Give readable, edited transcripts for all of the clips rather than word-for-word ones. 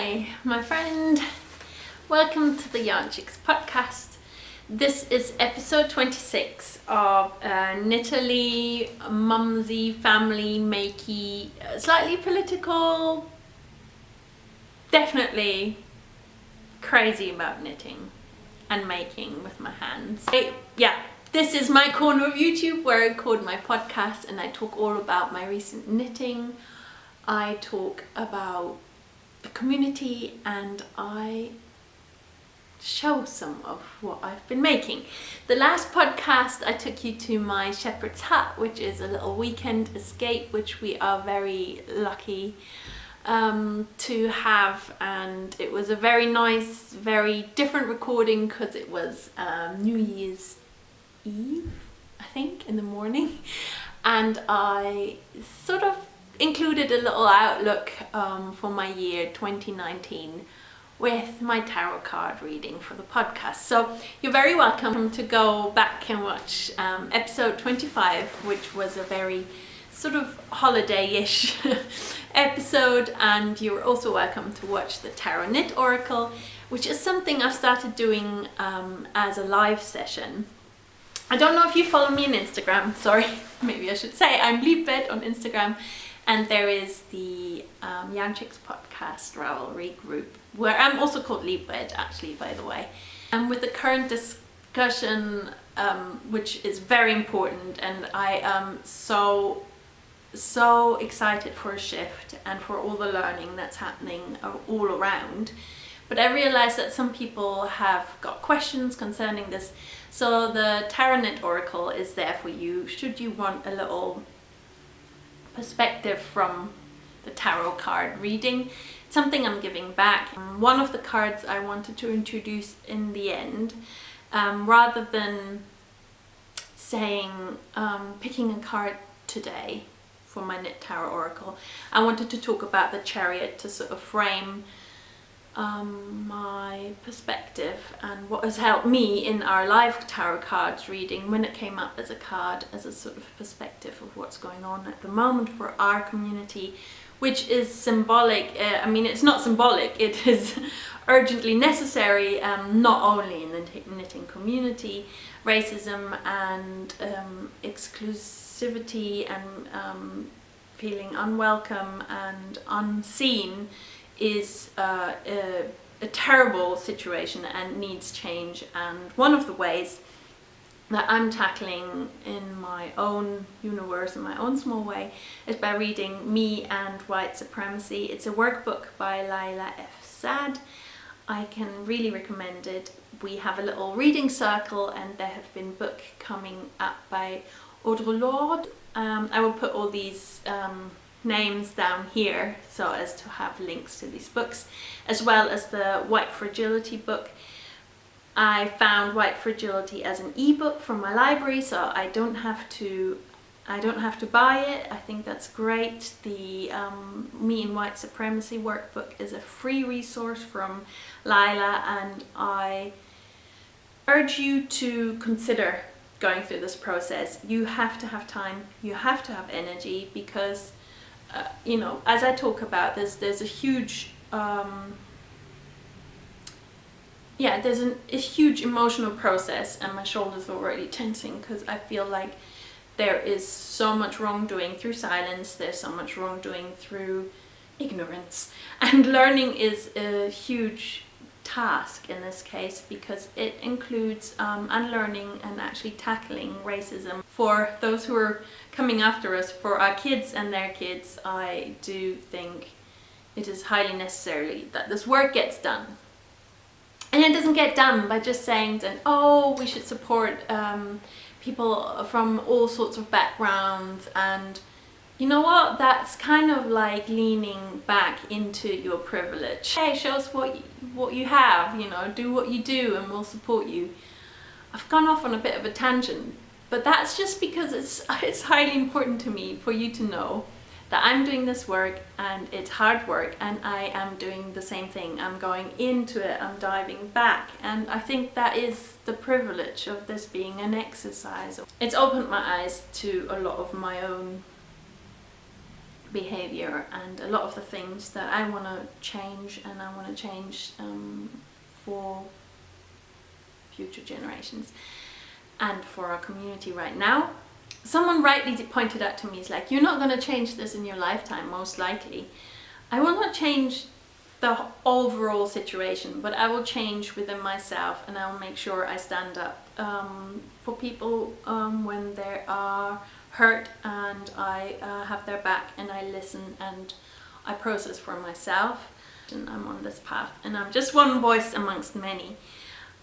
Hi, my friend. Welcome to the Yarnchix Podcast. This is episode 26 of knitterly, mumsy, family, makey, slightly political, definitely crazy about knitting and making with my hands. This is my corner of YouTube where I record my podcast and I talk all about my recent knitting. I talk about the community and I show some of what I've been making. The last podcast I took you to my shepherd's hut, which is a little weekend escape which we are very lucky to have, and it was a very nice, very different recording because it was New Year's Eve, I think, in the morning, and I sort of included a little outlook for my year 2019 with my tarot card reading for the podcast. So you're very welcome to go back and watch episode 25, which was a very sort of holiday-ish episode, and you're also welcome to watch the Tarot Knit Oracle, which is something I've started doing as a live session. I don't know if you follow me on Instagram, sorry, maybe I should say I'm Liebet on Instagram, and there is the Yarnchix Podcast revelry group, where I'm also called Liebet, actually, by the way. And with the current discussion, which is very important, and I am so excited for a shift and for all the learning that's happening all around. But I realized that some people have got questions concerning this. So the Tarot Knit Oracle is there for you should you want a little perspective from the tarot card reading. It's something I'm giving back. One of the cards I wanted to introduce in the end, rather than saying picking a card today for my Knit Tarot Oracle, I wanted to talk about the Chariot to sort of frame my perspective and what has helped me in our live tarot cards reading when it came up as a card, as a sort of perspective of what's going on at the moment for our community, which is symbolic. I mean, it's not symbolic, it is urgently necessary, not only in the knitting community. Racism and exclusivity and feeling unwelcome and unseen is a terrible situation and needs change, and one of the ways that I'm tackling in my own universe, in my own small way, is by reading Me and White Supremacy. It's a workbook by Laila F. Sad. I can really recommend it. We have a little reading circle and there have been books coming up by Audre Lorde. I will put all these names down here so as to have links to these books, as well as the White Fragility book. I found White Fragility as an ebook from my library, so I don't have to buy it. I think that's great. The Me and White Supremacy workbook is a free resource from Laila, and I urge you to consider going through this process. You have to have time, you have to have energy, because you know, as I talk about this, there's a huge there's a huge emotional process, and my shoulders are already tensing because I feel like there is so much wrongdoing through silence, there's so much wrongdoing through ignorance, and learning is a huge task in this case because it includes unlearning and actually tackling racism. For those who are coming after us, for our kids and their kids, I do think it is highly necessary that this work gets done. And it doesn't get done by just saying that, oh, we should support people from all sorts of backgrounds, and you know what, that's kind of like leaning back into your privilege. Hey, show us what you have, you know, do what you do and we'll support you. I've gone off on a bit of a tangent, but that's just because it's highly important to me for you to know that I'm doing this work and it's hard work, and I am doing the same thing. I'm going into it, I'm diving back, and I think that is the privilege of this being an exercise. It's opened my eyes to a lot of my own behavior and a lot of the things that I want to change, and I want to change for future generations and for our community right now. Someone rightly pointed out to me, it's like, you're not going to change this in your lifetime, most likely. I will not change the overall situation, but I will change within myself, and I will make sure I stand up for people when they are hurt, and I have their back, and I listen and I process for myself. And I'm on this path, and I'm just one voice amongst many.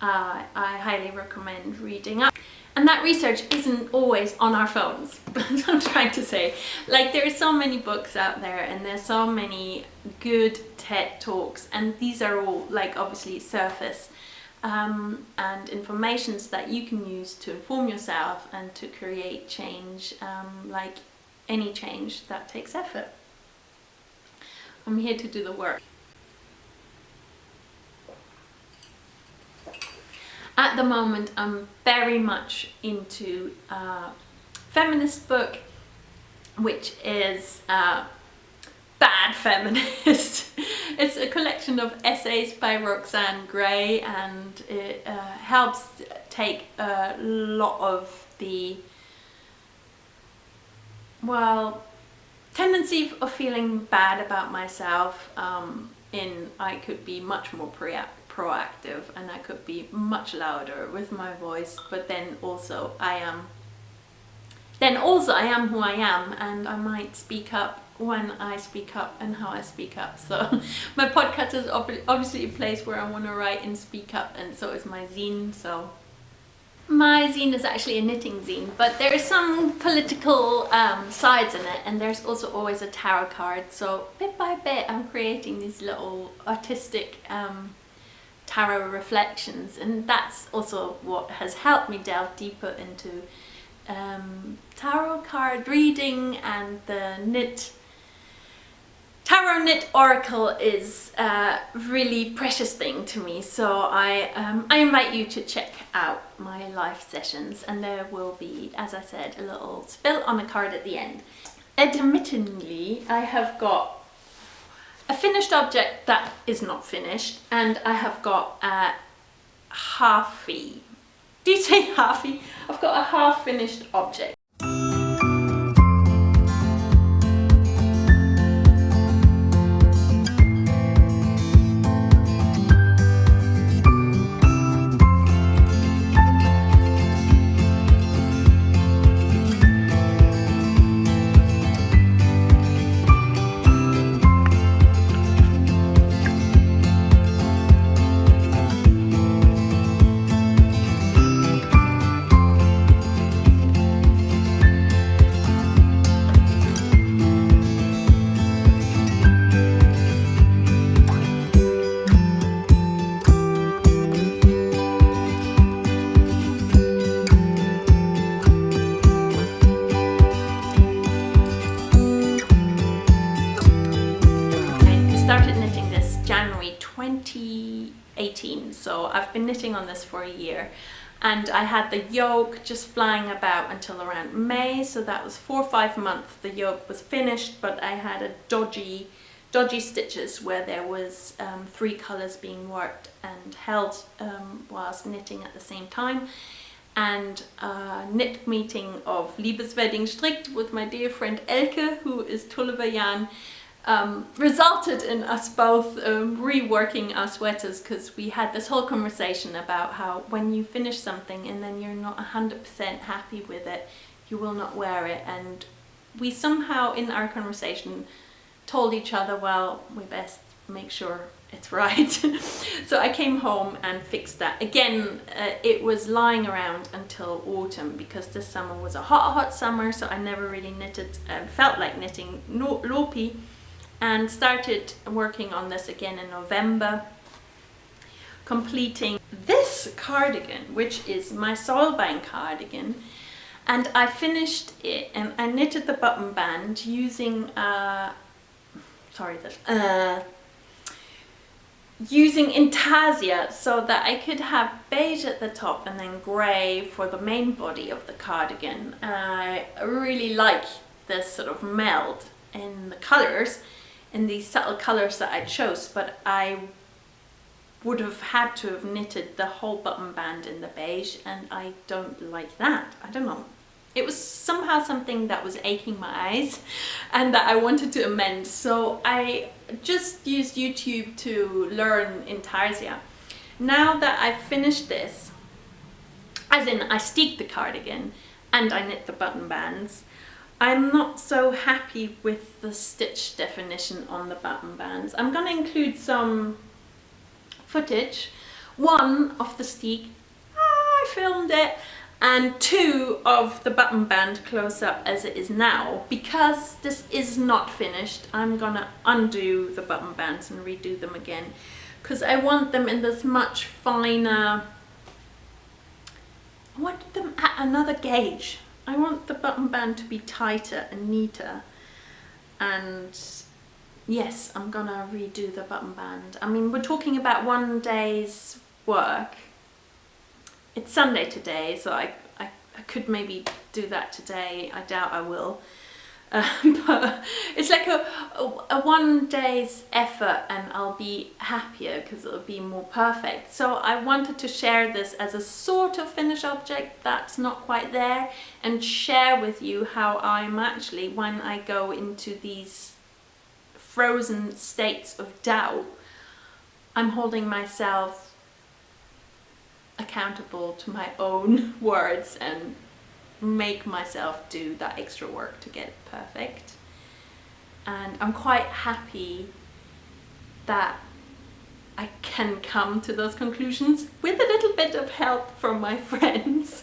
I highly recommend reading up. And that research isn't always on our phones. That's what I'm trying to say. Like, there are so many books out there, and there's so many good TED Talks, and these are all, like, obviously surface and informations that you can use to inform yourself and to create change. Like any change, that takes effort. I'm here to do the work. At the moment, I'm very much into a feminist book, which is Bad Feminist. It's a collection of essays by Roxane Gray, and it helps take a lot of the, well, tendency of feeling bad about myself I could be much more proactive, and I could be much louder with my voice, but then also I am who I am, and I might speak up when I speak up and how I speak up. So my podcast is obviously a place where I want to write and speak up, and so is my zine. So my zine is actually a knitting zine, but there's some political sides in it, and there's also always a tarot card. So bit by bit I'm creating these little artistic tarot reflections, and that's also what has helped me delve deeper into tarot card reading. And the tarot knit oracle is a really precious thing to me, so I invite you to check out my live sessions, and there will be, as I said, a little spill on a card at the end. Admittedly, I have got a finished object that is not finished, and I have got a halfy. Do you say halfy? I've got a half finished object. Started knitting this January 2018, so I've been knitting on this for a year, and I had the yoke just flying about until around May, so that was 4 or 5 months. The yoke was finished, but I had a dodgy stitches where there was 3 colors being worked and held whilst knitting at the same time. And a knit meeting of Liebeswedding strickt with my dear friend Elke, who is Tulliver Yarn, resulted in us both reworking our sweaters, because we had this whole conversation about how when you finish something and then you're not 100% happy with it, you will not wear it. And we somehow in our conversation told each other, well, we best make sure it's right. So I came home and fixed that. Again, it was lying around until autumn, because this summer was a hot summer, so I never really knitted, felt like knitting lopi, and started working on this again in November, completing this cardigan, which is my soilband cardigan. And I finished it, and I knitted the button band using using intarsia, so that I could have beige at the top and then grey for the main body of the cardigan. I really like this sort of meld in the colors, in these subtle colors that I chose, but I would have had to have knitted the whole button band in the beige, and I don't like that. I don't know. It was somehow something that was aching my eyes and that I wanted to amend. So I just used YouTube to learn intarsia. Now that I've finished this, as in I steeked the cardigan and I knit the button bands, I'm not so happy with the stitch definition on the button bands. I'm going to include some footage, one of the steek, I filmed it, and two of the button band close up as it is now. Because this is not finished, I'm gonna undo the button bands and redo them again, because I want them in this much finer, I want them at another gauge. I want the button band to be tighter and neater, and yes, I'm gonna redo the button band. I mean, we're talking about one day's work. It's Sunday today, so I could maybe do that today. I doubt I will. But it's like a one day's effort, and I'll be happier because it'll be more perfect. So I wanted to share this as a sort of finished object that's not quite there, and share with you how I'm actually, when I go into these frozen states of doubt, I'm holding myself accountable to my own words and make myself do that extra work to get it perfect. And I'm quite happy that I can come to those conclusions with a little bit of help from my friends.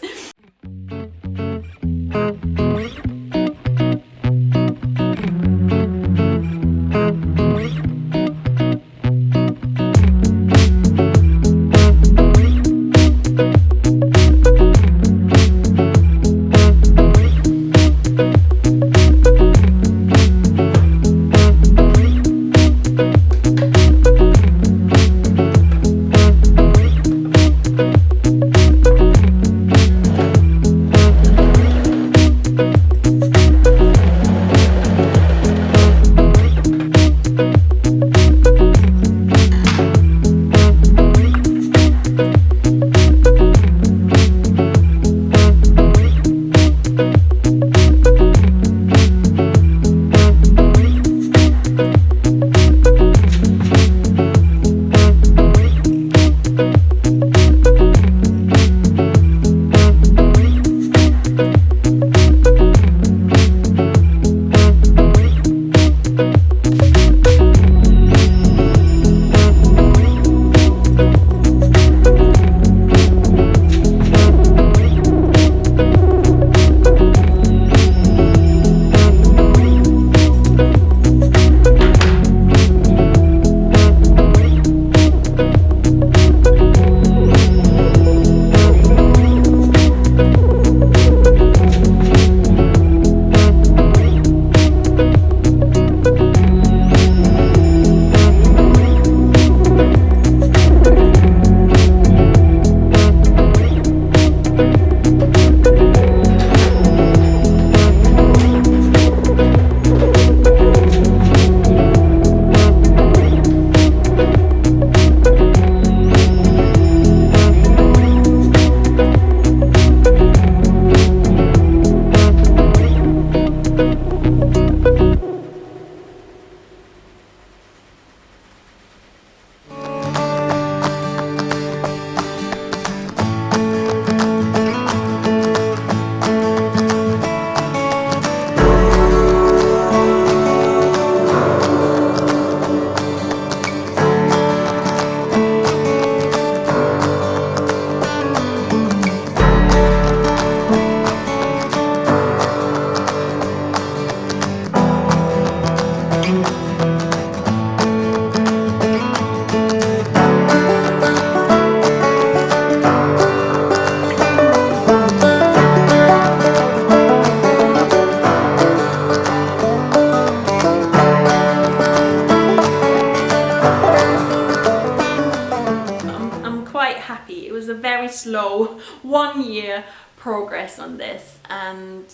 slow 1 year progress on this, and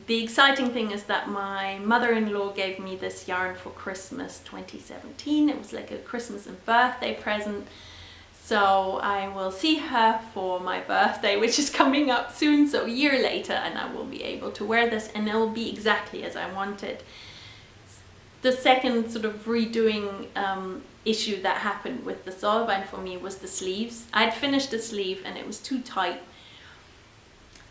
the exciting thing is that my mother-in-law gave me this yarn for Christmas 2017. It was like a Christmas and birthday present. So I will see her for my birthday, which is coming up soon, so a year later, and I will be able to wear this, and it will be exactly as I wanted. The second sort of redoing issue that happened with the Solbein for me was the sleeves. I'd finished the sleeve and it was too tight.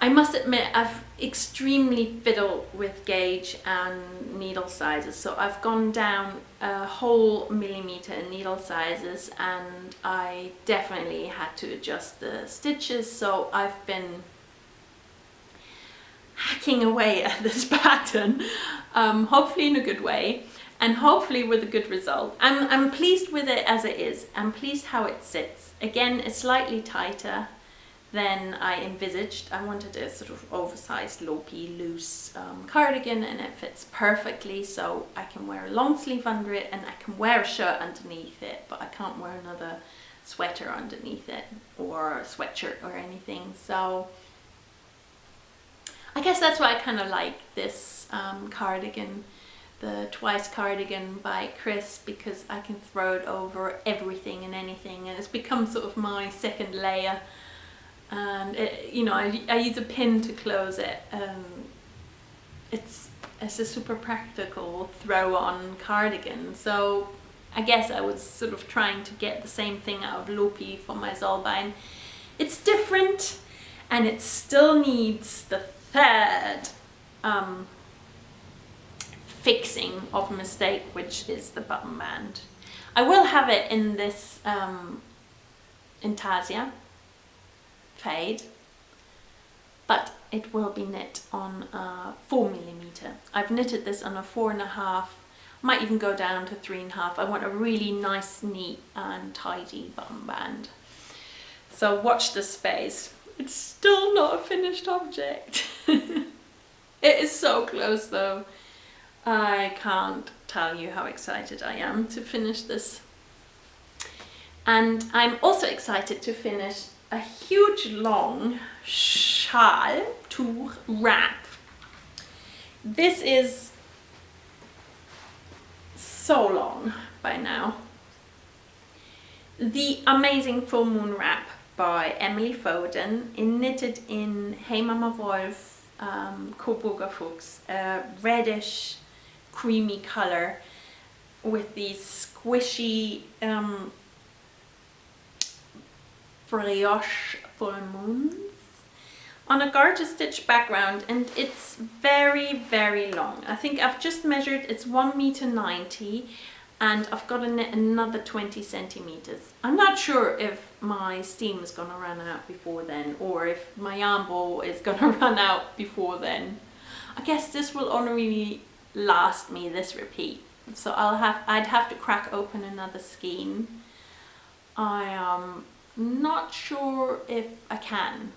I must admit, I've extremely fiddled with gauge and needle sizes, so I've gone down a whole millimeter in needle sizes, and I definitely had to adjust the stitches, so I've been hacking away at this pattern, hopefully in a good way, and hopefully with a good result. I'm pleased with it as it is. I'm pleased how it sits. Again, it's slightly tighter than I envisaged. I wanted a sort of oversized, loopy, loose cardigan, and it fits perfectly, so I can wear a long sleeve under it and I can wear a shirt underneath it, but I can't wear another sweater underneath it or a sweatshirt or anything. So I guess that's why I kind of like this cardigan, the Twice cardigan by Chris, because I can throw it over everything and anything, and it's become sort of my second layer. And it, you know, I use a pin to close it. It's a super practical throw-on cardigan. So I guess I was sort of trying to get the same thing out of Lopi for my Solbein. It's different, and it still needs the third fixing of mistake, which is the button band. I will have it in this Intarsia fade, but it will be knit on a 4mm. I've knitted this on a 4.5, might even go down to 3.5. I want a really nice, neat and tidy button band. So watch this space. It's still not a finished object. It is so close though. I can't tell you how excited I am to finish this. And I'm also excited to finish a huge long shawl tuch wrap. This is so long by now. The amazing full moon wrap by Emily Foden, knitted in Hey Mama Wolf Coburger Fuchs, a reddish creamy color with these squishy brioche full moons on a garter stitch background, and it's very, very long. I think I've just measured, it's 1.90 m, and I've got to knit another 20 centimeters. I'm not sure if my steam is going to run out before then, or if my yarn ball is going to run out before then. I guess this will only last me this repeat, so I'd have to crack open another skein. I am not sure if I can.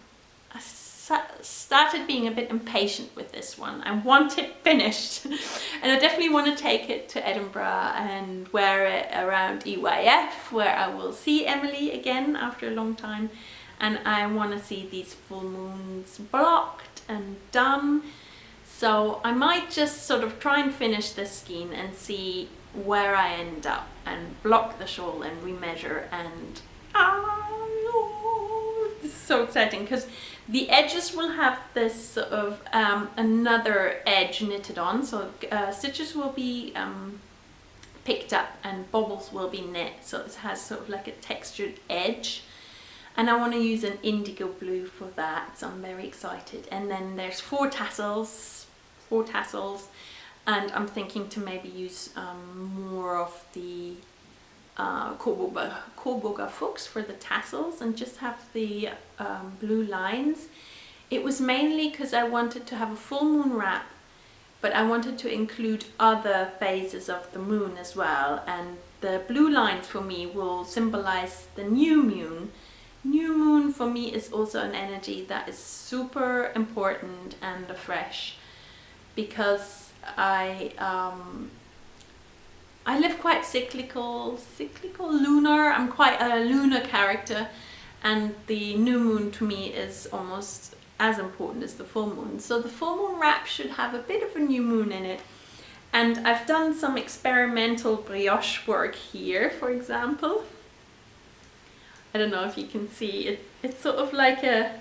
I started being a bit impatient with this one. I want it finished and I definitely want to take it to Edinburgh and wear it around EYF, where I will see Emily again after a long time, and I want to see these full moons blocked and done. So I might just sort of try and finish this skein and see where I end up, and block the shawl and remeasure, and this is so exciting because the edges will have this sort of another edge knitted on, so stitches will be picked up and bobbles will be knit, so it has sort of like a textured edge, and I want to use an indigo blue for that, so I'm very excited. And then there's four tassels, and I'm thinking to maybe use more of the Coburger Fuchs for the tassels and just have the blue lines. It was mainly because I wanted to have a full moon wrap, but I wanted to include other phases of the moon as well, and the blue lines for me will symbolize the new moon. New moon for me is also an energy that is super important and fresh, because I live quite cyclical lunar. I'm quite a lunar character, and the new moon to me is almost as important as the full moon. So the full moon wrap should have a bit of a new moon in it. And I've done some experimental brioche work here, for example. I don't know if you can see it. It's sort of like a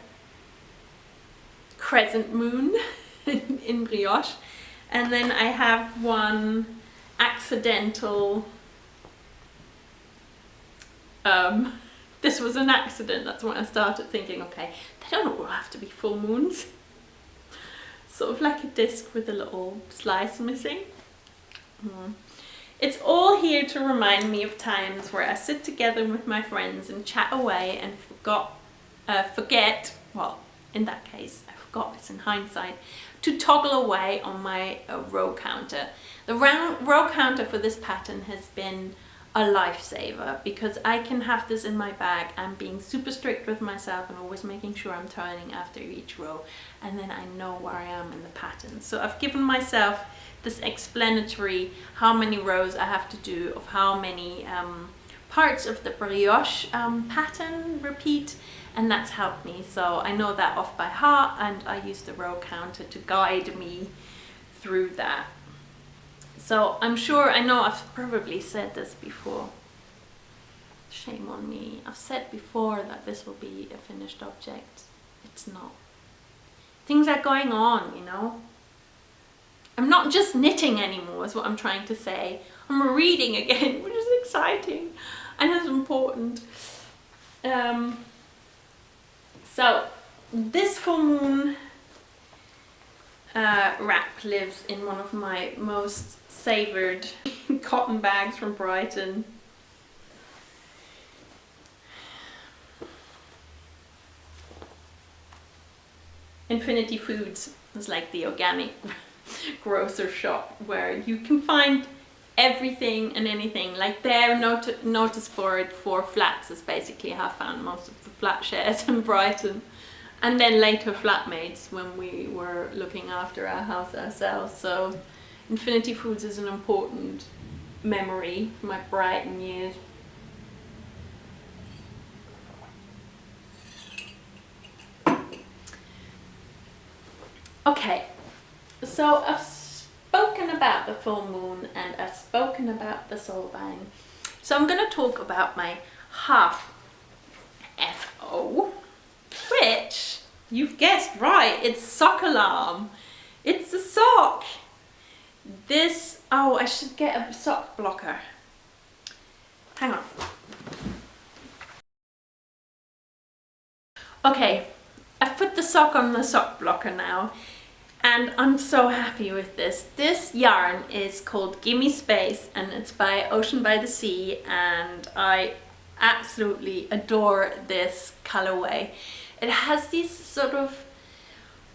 crescent moon in brioche. And then I have one accidental, this was an accident. That's when I started thinking, okay, they don't all have to be full moons. Sort of like a disc with a little slice missing. It's all here to remind me of times where I sit together with my friends and chat away and forget, well, in that case, I forgot, it's in hindsight, to toggle away on my row counter. The row counter for this pattern has been a lifesaver because I can have this in my bag and being super strict with myself and always making sure I'm turning after each row, and then I know where I am in the pattern. So I've given myself this explanatory how many rows I have to do of how many parts of the brioche pattern repeat, and that's helped me. So I know that off by heart, and I use the row counter to guide me through that. So I'm sure, I know I've probably said this before, shame on me. I've said before that this will be a finished object. It's not. Things are going on, you know. I'm not just knitting anymore, is what I'm trying to say. I'm reading again, which is exciting and is important. So this full moon wrap lives in one of my most savoured cotton bags from Brighton. Infinity Foods is like the organic grocer shop where you can find everything and anything. Like their notice board for flats is basically how I found most of the flat shares in Brighton, and then later flatmates when we were looking after our house ourselves. So Infinity Foods is an important memory for my Brighton years. Okay, so I've spoken about the full moon and I've spoken about the soul bang. So I'm going to talk about my half FO, which you've guessed right, it's sock alarm. It's a sock. This, oh, I should get a sock blocker. Hang on. Okay, I've put the sock on the sock blocker now, and I'm so happy with this. This yarn is called Gimme Space, and it's by Ocean by the Sea, and I absolutely adore this colorway. It has these sort of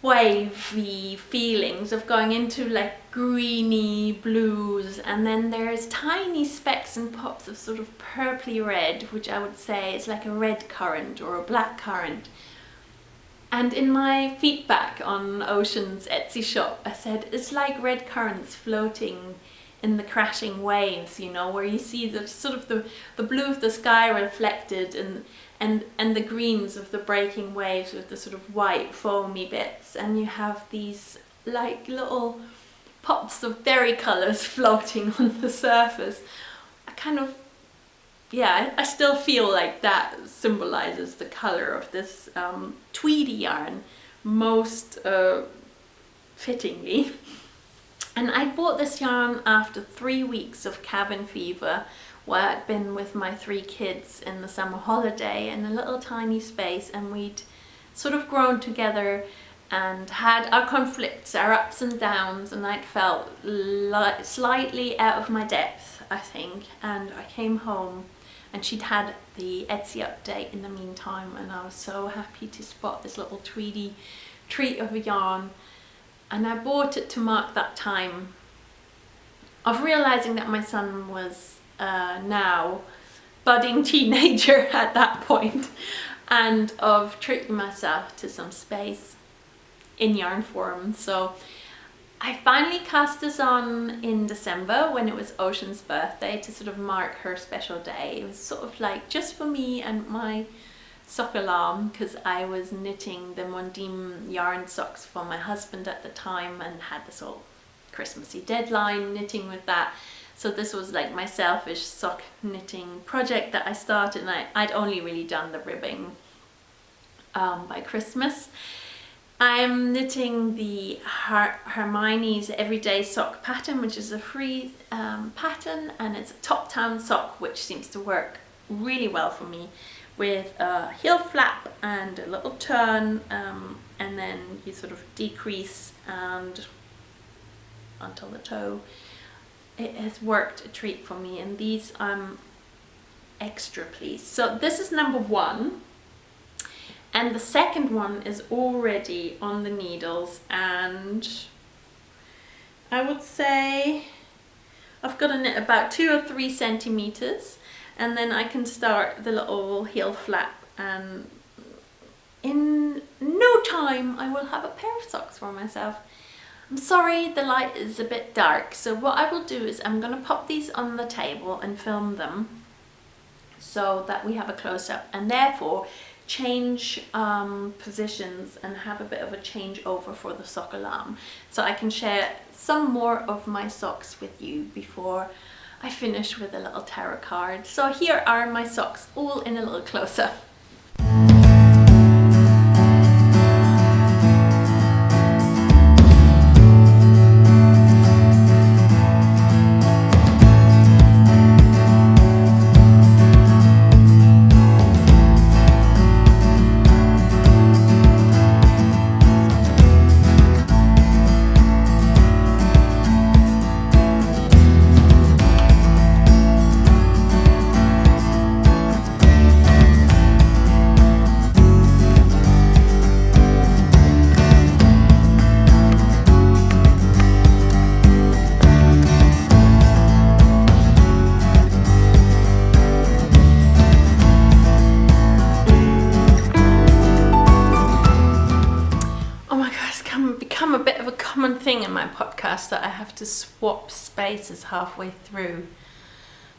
wavy feelings of going into like greeny blues, and then there's tiny specks and pops of sort of purpley red, which I would say is like a red currant or a black currant. And in my feedback on Ocean's Etsy shop, I said it's like red currants floating in the crashing waves, you know, where you see the sort of the blue of the sky reflected and the greens of the breaking waves with the sort of white foamy bits, and you have these like little pops of berry colours floating on the surface. I kind of, yeah, I still feel like that symbolises the colour of this tweedy yarn most fittingly. And I bought this yarn after 3 weeks of cabin fever, where I'd been with my 3 kids in the summer holiday in a little tiny space, and we'd sort of grown together and had our conflicts, our ups and downs, and I'd felt slightly out of my depth, I think. And I came home and she'd had the Etsy update in the meantime, and I was so happy to spot this little tweedy treat of a yarn, and I bought it to mark that time of realising that my son was now budding teenager at that point, and of treating myself to some space in yarn form. So I finally cast this on in December when it was Ocean's birthday to sort of mark her special day. It was sort of like just for me and my sock alarm because I was knitting the Mondim yarn socks for my husband at the time and had this whole Christmassy deadline knitting with that. So this was like my selfish sock knitting project that I started, and I'd only really done the ribbing by Christmas. I'm knitting the Hermione's Everyday Sock pattern, which is a free pattern, and it's a top-down sock which seems to work really well for me, with a heel flap and a little turn, and then you sort of decrease and until the toe. It has worked a treat for me, and these I'm extra pleased. So this is number 1. And the second one is already on the needles, and I would say I've got to knit about 2 or 3 centimeters, and then I can start the little heel flap, and in no time I will have a pair of socks for myself. I'm sorry the light is a bit dark, so what I will do is I'm going to pop these on the table and film them so that we have a close-up, and therefore change positions and have a bit of a changeover for the sock alarm, so I can share some more of my socks with you before I finish with a little tarot card. So here are my socks, all in a little closer. Become a bit of a common thing in my podcast that I have to swap spaces halfway through.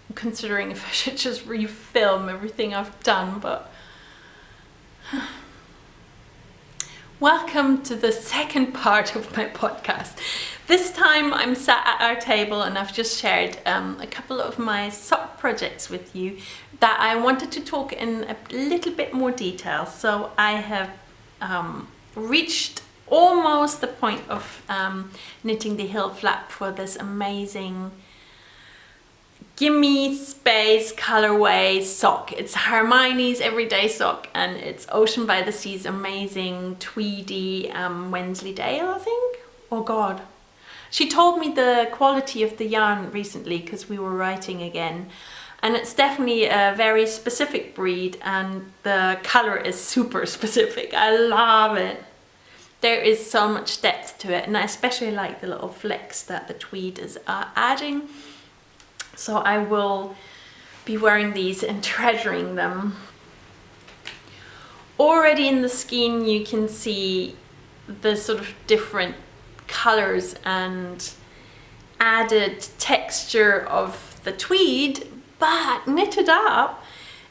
I'm considering if I should just refilm everything I've done, but welcome to the second part of my podcast. This time I'm sat at our table and I've just shared a couple of my sock projects with you that I wanted to talk in a little bit more detail. So I have reached almost the point of knitting the heel flap for this amazing Gimme Space colorway sock. It's Hermione's Everyday Sock, and it's Ocean by the Sea's amazing tweedy Wensleydale, I think. Oh god, she told me the quality of the yarn recently because we were writing again, and it's definitely a very specific breed, and the color is super specific. I love it. There is so much depth to it, and I especially like the little flecks that the tweed is adding. So I will be wearing these and treasuring them. Already in the skein you can see the sort of different colors and added texture of the tweed, but knitted up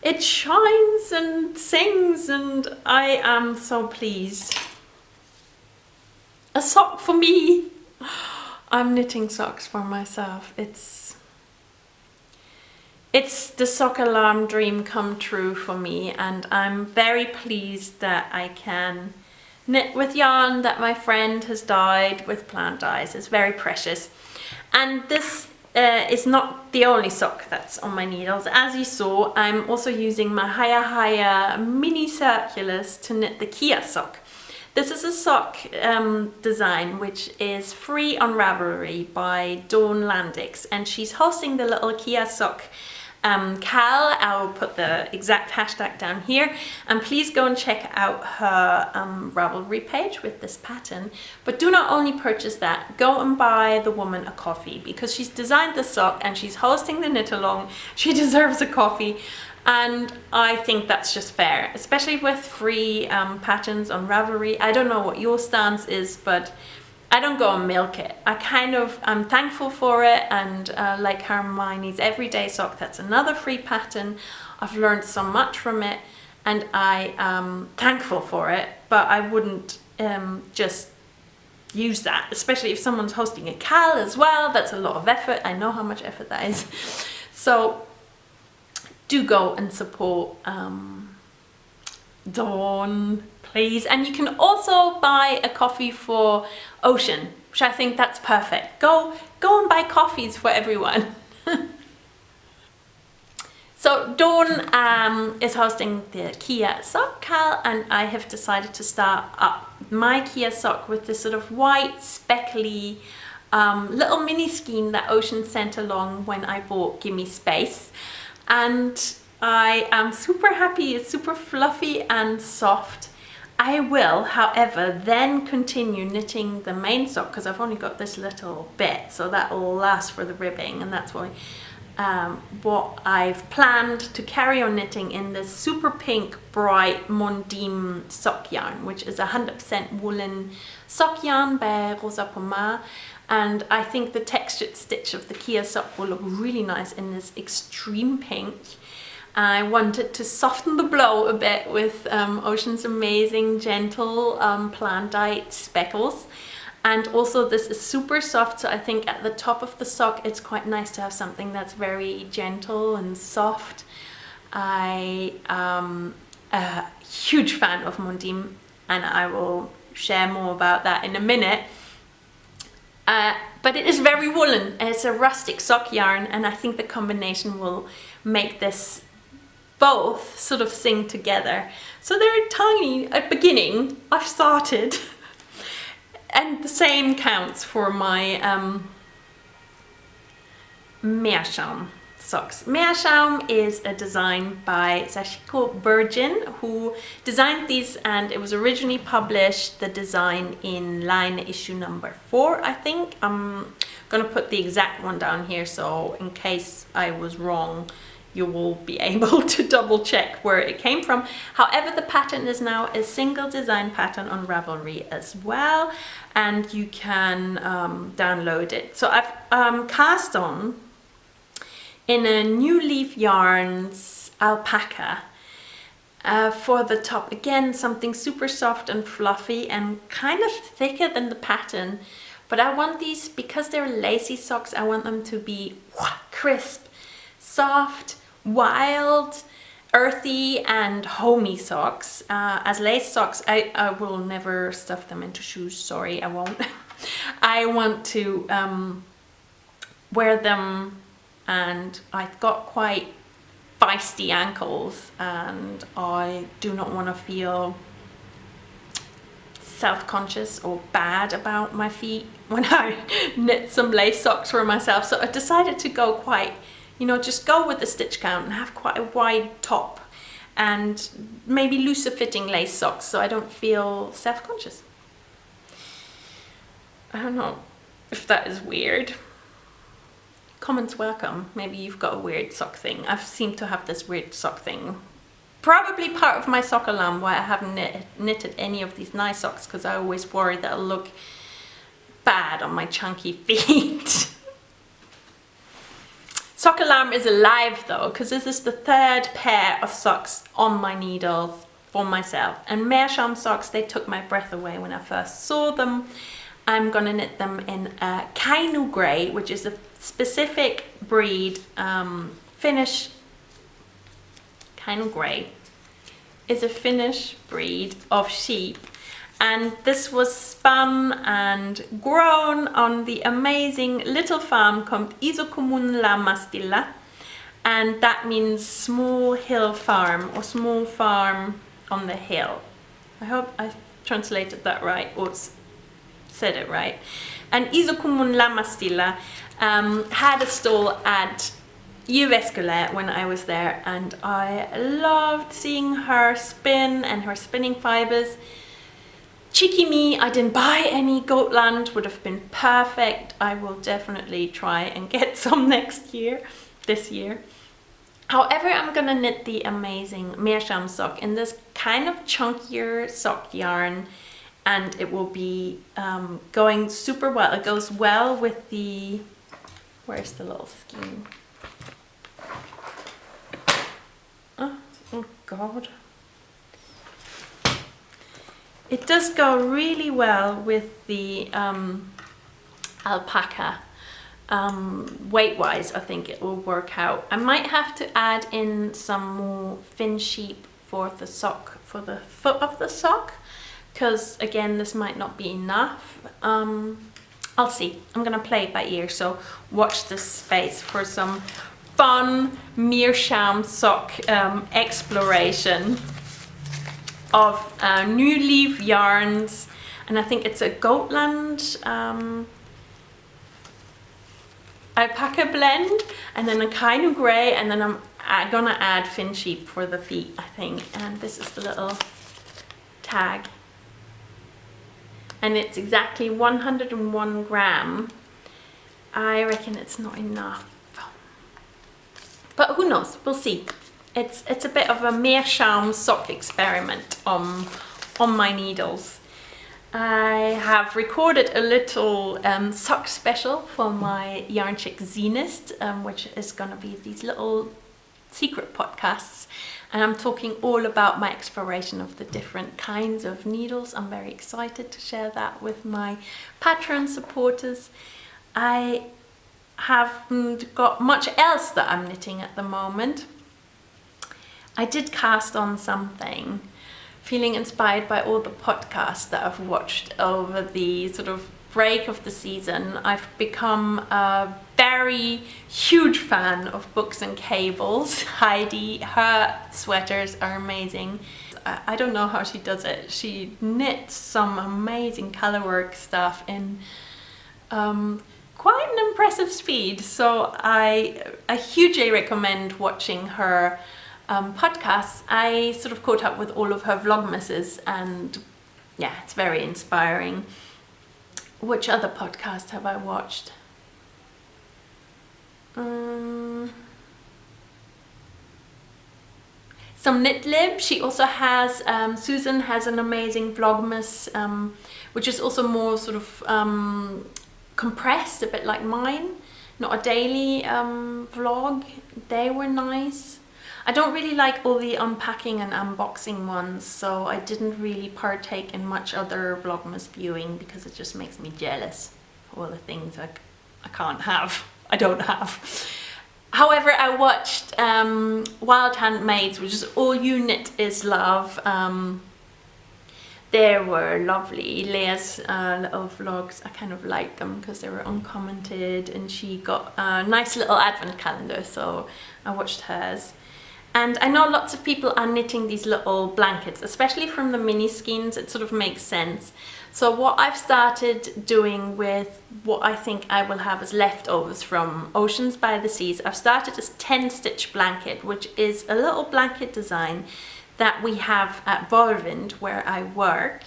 it shines and sings, and I am so pleased. A sock for me. I'm knitting socks for myself. It's the sock alarm dream come true for me, and I'm very pleased that I can knit with yarn that my friend has dyed with plant dyes. It's very precious. And this is not the only sock that's on my needles. As you saw, I'm also using my Haya mini circulars to knit the Kia sock. This is a sock design which is free on Ravelry by Dawn Landix, and she's hosting the little Kia sock Cal. I'll put the exact hashtag down here, and please go and check out her Ravelry page with this pattern. But do not only purchase that, go and buy the woman a coffee, because she's designed the sock and she's hosting the knit along. She deserves a coffee. And I think that's just fair, especially with free patterns on Ravelry. I don't know what your stance is, but I don't go and milk it. I'm thankful for it, and like Hermione's Everyday Sock, that's another free pattern. I've learned so much from it, and I am thankful for it, but I wouldn't just use that, especially if someone's hosting a cal as well. That's a lot of effort. I know how much effort that is. So do go and support Dawn, please. And you can also buy a coffee for Ocean, which I think that's perfect. Go and buy coffees for everyone. So Dawn is hosting the Kia sock cal, and I have decided to start up my Kia sock with this sort of white speckly little mini skein that Ocean sent along when I bought Gimme Space. And I am super happy. It's super fluffy and soft. I will, however, then continue knitting the main sock because I've only got this little bit, so that will last for the ribbing, and that's why what I've planned to carry on knitting in this super pink bright Mondim sock yarn, which is 100% woolen sock yarn by Rosa Pomar. And I think the textured stitch of the Kia sock will look really nice in this extreme pink. I wanted to soften the blow a bit with Ocean's amazing gentle plant-dyed speckles. And also this is super soft, so I think at the top of the sock it's quite nice to have something that's very gentle and soft. I am a huge fan of Mondim, and I will share more about that in a minute. But it is very woolen. It's a rustic sock yarn, and I think the combination will make this both sort of sing together. So they're tiny at beginning. I've started. And the same counts for my Meerschaum socks. Meerschaum is a design by Sachiko Burgin, who designed these, and it was originally published, the design, in line issue number 4, I think. I'm gonna put the exact one down here, so in case I was wrong, you will be able to double check where it came from. However, the pattern is now a single design pattern on Ravelry as well, and you can download it. So I've cast on in a New Leaf Yarns alpaca for the top. Again, something super soft and fluffy and kind of thicker than the pattern, but I want these, because they're lacy socks, I want them to be crisp, soft, wild, earthy and homey socks. As lace socks, I will never stuff them into shoes. Sorry, I won't. I want to wear them, and I've got quite feisty ankles, and I do not want to feel self-conscious or bad about my feet when I knit some lace socks for myself. So I decided to go quite, just go with the stitch count and have quite a wide top and maybe looser fitting lace socks so I don't feel self-conscious. I don't know if that is weird. Comments welcome. Maybe you've got a weird sock thing. I seem to have this weird sock thing. Probably part of my sock alarm why I haven't knitted any of these nice socks, because I always worry that it'll look bad on my chunky feet. Sock alarm is alive though, because this is the 3rd pair of socks on my needles for myself. And Meerschaum socks, they took my breath away when I first saw them. I'm gonna knit them in Kainu Grey, which is a specific breed, Finnish. Kainu Grey is a Finnish breed of sheep. And this was spun and grown on the amazing little farm called Isokommun La Mastilla. And that means small hill farm, or small farm on the hill. I hope I translated that right, or said it right. And Isokommun La Mastilla had a stall at Jyväskylä when I was there, and I loved seeing her spin and her spinning fibers. Cheeky me, I didn't buy any Gotland, would have been perfect. I will definitely try and get some this year. However, I'm gonna knit the amazing Meerschaum sock in this kind of chunkier sock yarn, and it will be going super well. It goes well with the, where's the little skein? Oh God. It does go really well with the alpaca. Weight-wise, I think it will work out. I might have to add in some more fin sheep for the sock, for the foot of the sock, because again, this might not be enough. I'll see. I'm gonna play it by ear, so watch this space for some fun meerschaum sock exploration of new leaf yarns, and I think it's a Goatland alpaca blend, and then a kind of grey, and then I'm gonna add fin sheep for the feet, I think. And this is the little tag, and it's exactly 101 gram. I reckon it's not enough, but who knows, we'll see. It's a bit of a meerschaum sock experiment on my needles. I have recorded a little sock special for my Yarnchix zine, which is going to be these little secret podcasts, and I'm talking all about my exploration of the different kinds of needles. I'm very excited to share that with my Patreon supporters. I haven't got much else that I'm knitting at the moment. I did cast on something, feeling inspired by all the podcasts that I've watched over the sort of break of the season. I've become a very huge fan of Books and Cables. Heidi, her sweaters are amazing. I don't know how she does it. She knits some amazing colorwork stuff in quite an impressive speed. So I hugely recommend watching her podcasts. I sort of caught up with all of her vlogmases, and yeah, it's very inspiring. Which other podcast have I watched? Some KnitLib. She also has, Susan has an amazing vlogmas, which is also more sort of compressed, a bit like mine. Not a daily vlog. They were nice. I don't really like all the unpacking and unboxing ones, so I didn't really partake in much other vlogmas viewing because it just makes me jealous of all the things I can't have. I don't have. However, I watched Wild Handmaids, which is all you knit is love. They were lovely. Leah's little vlogs, I kind of liked them because they were uncommented, and she got a nice little advent calendar, so I watched hers. And I know lots of people are knitting these little blankets, especially from the mini skeins. It sort of makes sense. So what I've started doing with what I think I will have as leftovers from Oceans by the Seas, I've started this 10-stitch blanket, which is a little blanket design that we have at Volvind, where I work,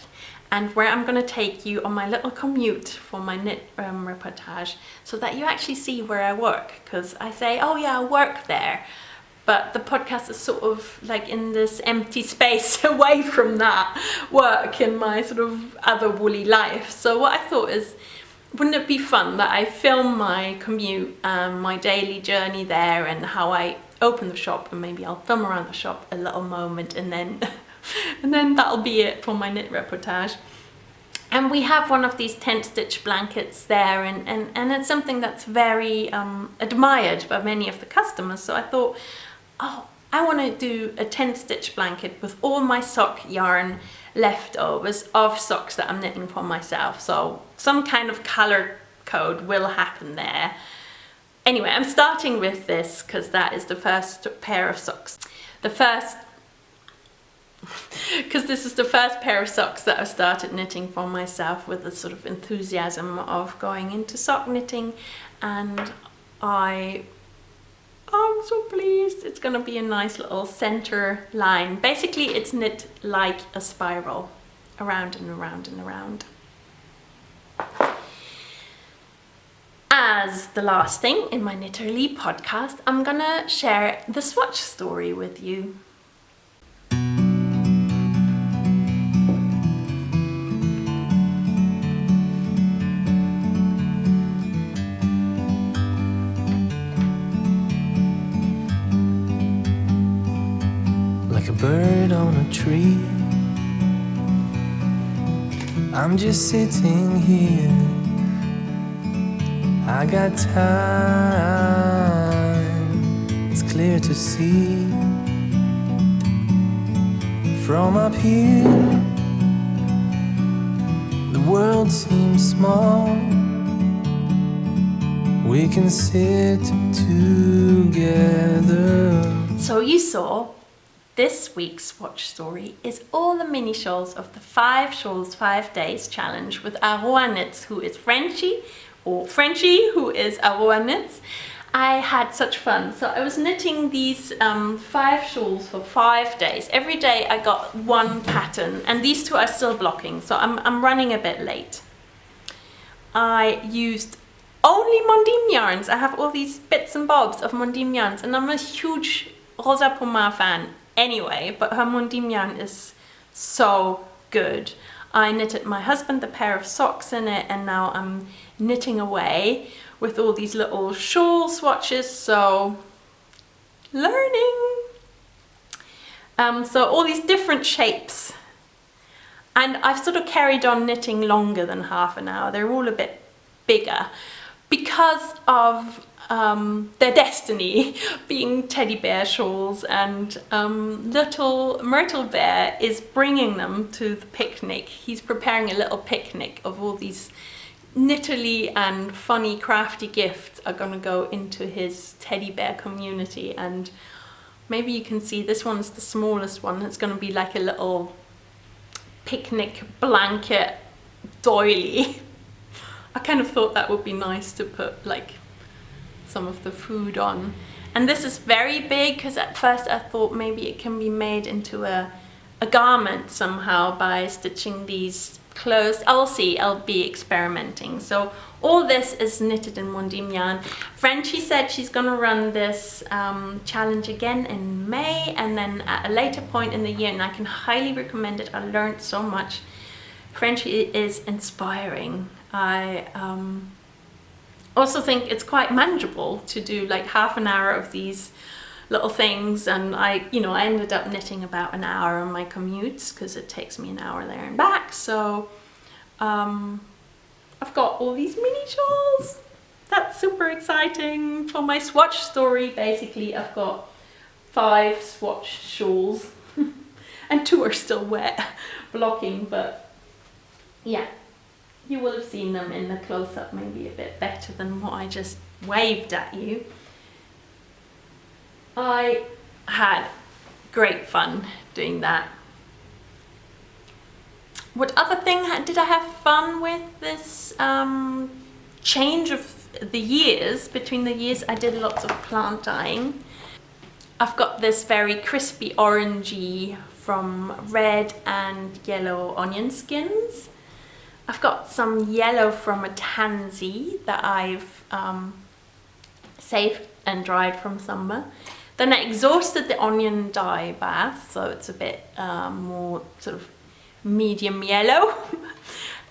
and where I'm going to take you on my little commute for my knit reportage, so that you actually see where I work. Because I say, oh yeah, I work there. But the podcast is sort of like in this empty space away from that work in my sort of other woolly life. So what I thought is, wouldn't it be fun that I film my commute, my daily journey there, and how I open the shop, and maybe I'll film around the shop a little moment, and then and then that'll be it for my knit reportage. And we have one of these 10-stitch blankets there, and it's something that's very admired by many of the customers. So I thought, oh, I want to do a 10-stitch blanket with all my sock yarn leftovers of socks that I'm knitting for myself. So some kind of color code will happen there. Anyway, I'm starting with this because that is the first pair of socks. Because this is the first pair of socks that I started knitting for myself with the sort of enthusiasm of going into sock knitting, and I'm so pleased. It's gonna be a nice little center line. Basically, it's knit like a spiral, around and around and around. As the last thing in my Knitterly podcast, I'm gonna share the swatch story with you. Like a bird on a tree, I'm just sitting here. I got time. It's clear to see from up here. The world seems small. We can sit together. So you saw this week's watch story is all the mini shawls of the 5 shawls 5 days challenge with Aroa Knits, who is Frenchie, or Frenchie, who is Aroa Knits. I had such fun. So I was knitting these 5 shawls for 5 days. Every day I got one pattern, and these 2 are still blocking, so I'm running a bit late. I used only Mondim yarns. I have all these bits and bobs of Mondim yarns, and I'm a huge Rosa Pomar fan anyway, but her Mondim yarn is so good. I knitted my husband a pair of socks in it, and now I'm knitting away with all these little shawl swatches, so learning. So all these different shapes. And I've sort of carried on knitting longer than half an hour. They're all a bit bigger because of their destiny being teddy bear shawls, and little Myrtle Bear is bringing them to the picnic. He's preparing a little picnic of all these knitterly and funny crafty gifts are going to go into his teddy bear community. And maybe you can see this one's the smallest one. It's going to be like a little picnic blanket doily. I kind of thought that would be nice to put like some of the food on. And this is very big because at first I thought maybe it can be made into a garment somehow by stitching these closed. I'll see, I'll be experimenting. So all this is knitted in Mondim yarn. Frenchie said she's gonna run this challenge again in May, and then at a later point in the year, and I can highly recommend it. I learned so much. Frenchie is inspiring. I also think it's quite manageable to do like half an hour of these little things, and I ended up knitting about an hour on my commutes because it takes me an hour there and back. So I've got all these mini shawls. That's super exciting. For my swatch story, basically I've got 5 swatched shawls and 2 are still wet blocking, but yeah, you will have seen them in the close-up maybe a bit better than what I just waved at you. I had great fun doing that. What other thing did I have fun with this change of the years? Between the years I did lots of plant dyeing. I've got this very crispy orangey from red and yellow onion skins. I've got some yellow from a tansy that I've saved and dried from summer. Then I exhausted the onion dye bath, so it's a bit more sort of medium yellow.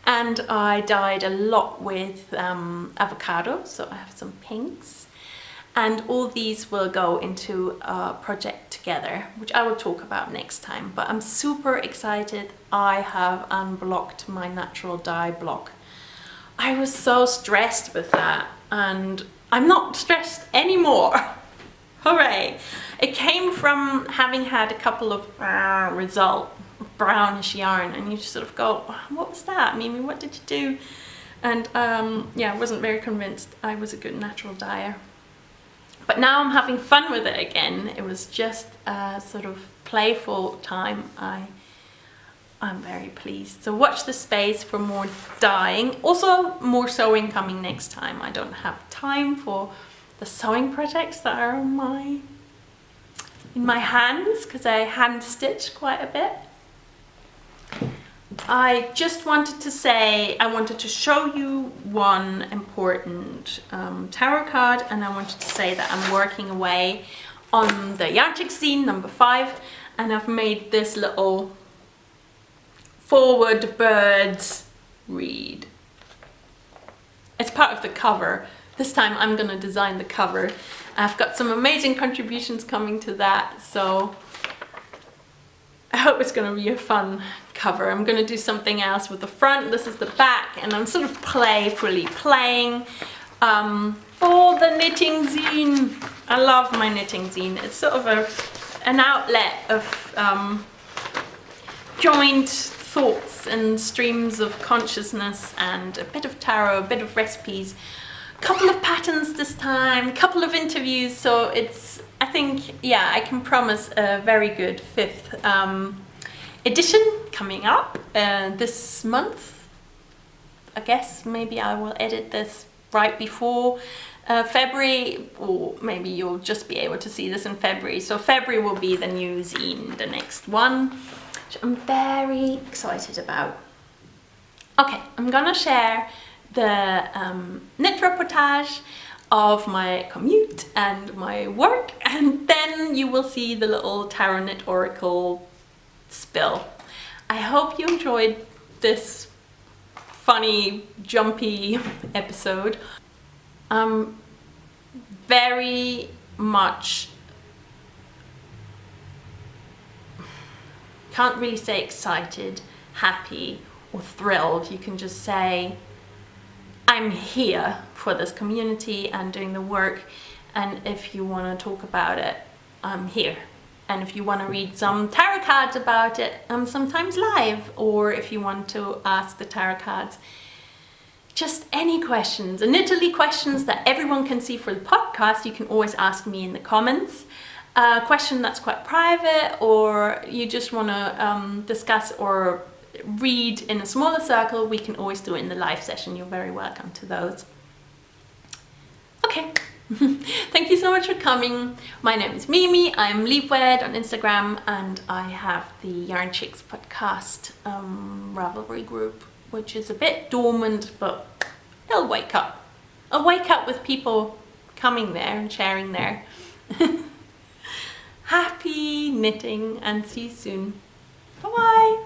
And I dyed a lot with avocado, so I have some pinks. And all these will go into a project together, which I will talk about next time. But I'm super excited. I have unblocked my natural dye block. I was so stressed with that, and I'm not stressed anymore. Hooray! It came from having had a couple of brownish yarn, and you just sort of go, what was that, Mimi? What did you do? And yeah, I wasn't very convinced I was a good natural dyer. But now I'm having fun with it again. It was just a sort of playful time. I'm very pleased. So watch the space for more dyeing. Also more sewing coming next time. I don't have time for the sewing projects that are in my hands because I hand stitch quite a bit. I just wanted to say, I wanted to show you one important tarot card, and I wanted to say that I'm working away on the Yarnchix zine number 5, and I've made this little forward birds read. It's part of the cover. This time I'm going to design the cover. I've got some amazing contributions coming to that, so I hope it's going to be a fun cover. I'm going to do something else with the front. This is the back, and I'm sort of playfully playing for the knitting zine. I love my knitting zine. It's sort of an outlet of joint thoughts and streams of consciousness, and a bit of tarot, a bit of recipes, a couple of patterns this time, a couple of interviews. So it's, I think, yeah, I can promise a very good 5th edition coming up this month. I guess maybe I will edit this right before February, or maybe you'll just be able to see this in February. So February will be the new zine, the next one, which I'm very excited about. Okay, I'm gonna share the knit reportage of my commute and my work, and then you will see the little tarot knit oracle spill. I hope you enjoyed this funny, jumpy episode. I'm very much, can't really say excited, happy, or thrilled. You can just say, I'm here for this community and doing the work, and if you want to talk about it, I'm here. And if you want to read some tarot cards about it, I'm sometimes live, or if you want to ask the tarot cards just any questions, and literally questions that everyone can see for the podcast, you can always ask me in the comments. A question that's quite private, or you just want to discuss or read in a smaller circle, we can always do it in the live session. You're very welcome to those. Okay, thank you so much for coming. My name is Mimi, I'm Liebwed on Instagram, and I have the Yarnchix Podcast revelry group, which is a bit dormant, but it'll wake up. I'll wake up with people coming there and sharing there. Happy knitting, and see you soon. Bye-bye.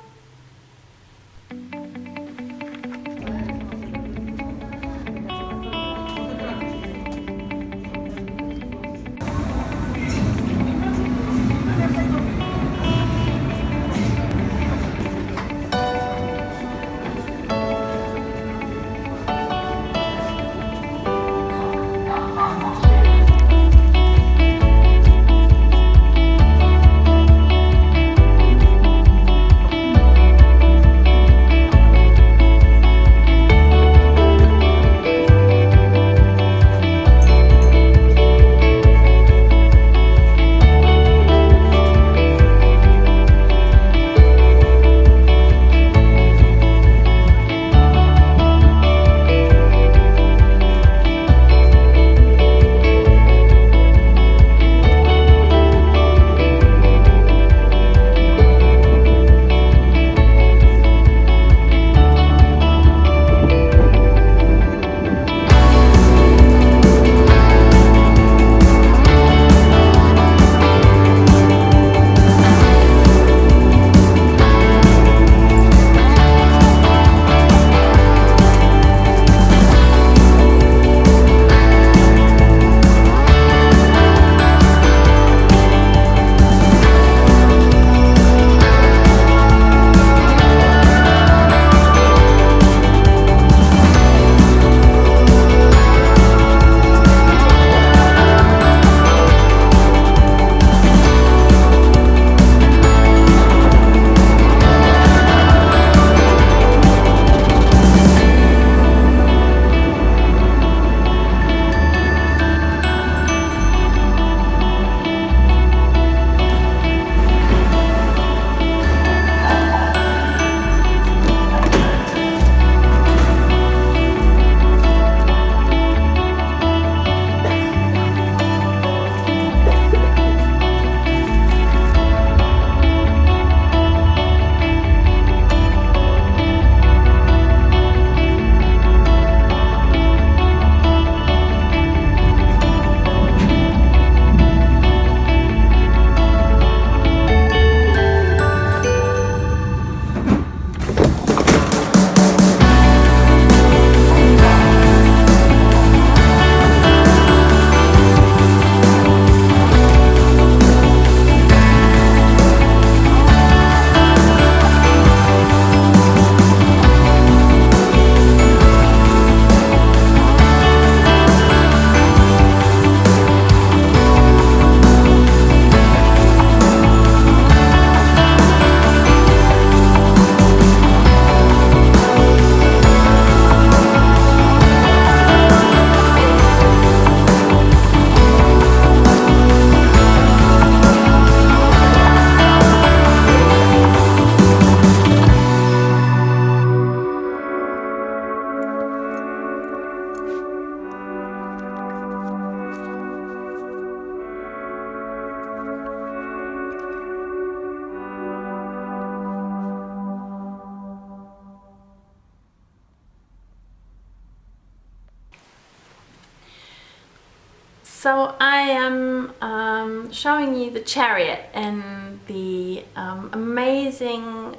So I am showing you the Chariot and the amazing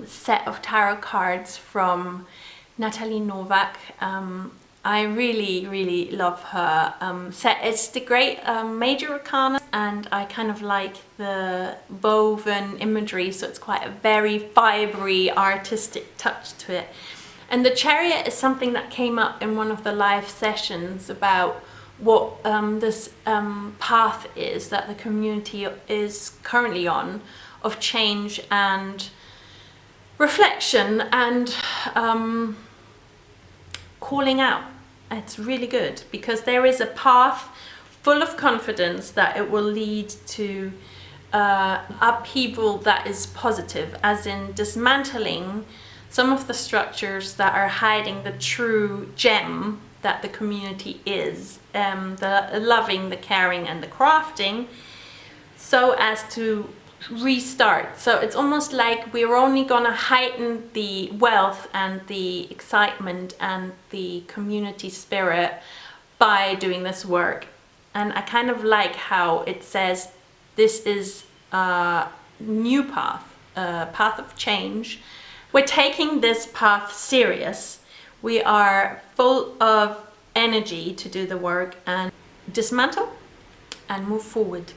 set of tarot cards from Natalie Novak. I really love her set. It's the great major arcana, and I kind of like the woven imagery, so it's quite a very fibery artistic touch to it. And the Chariot is something that came up in one of the live sessions about what this path is that the community is currently on, of change and reflection and calling out. It's really good because there is a path full of confidence that it will lead to upheaval that is positive, as in dismantling some of the structures that are hiding the true gem that the community is, the loving, the caring and the crafting, so as to restart. So it's almost like we're only gonna heighten the wealth and the excitement and the community spirit by doing this work. And I kind of like how it says this is a new path, a path of change. We're taking this path serious. We are full of energy to do the work and dismantle and move forward.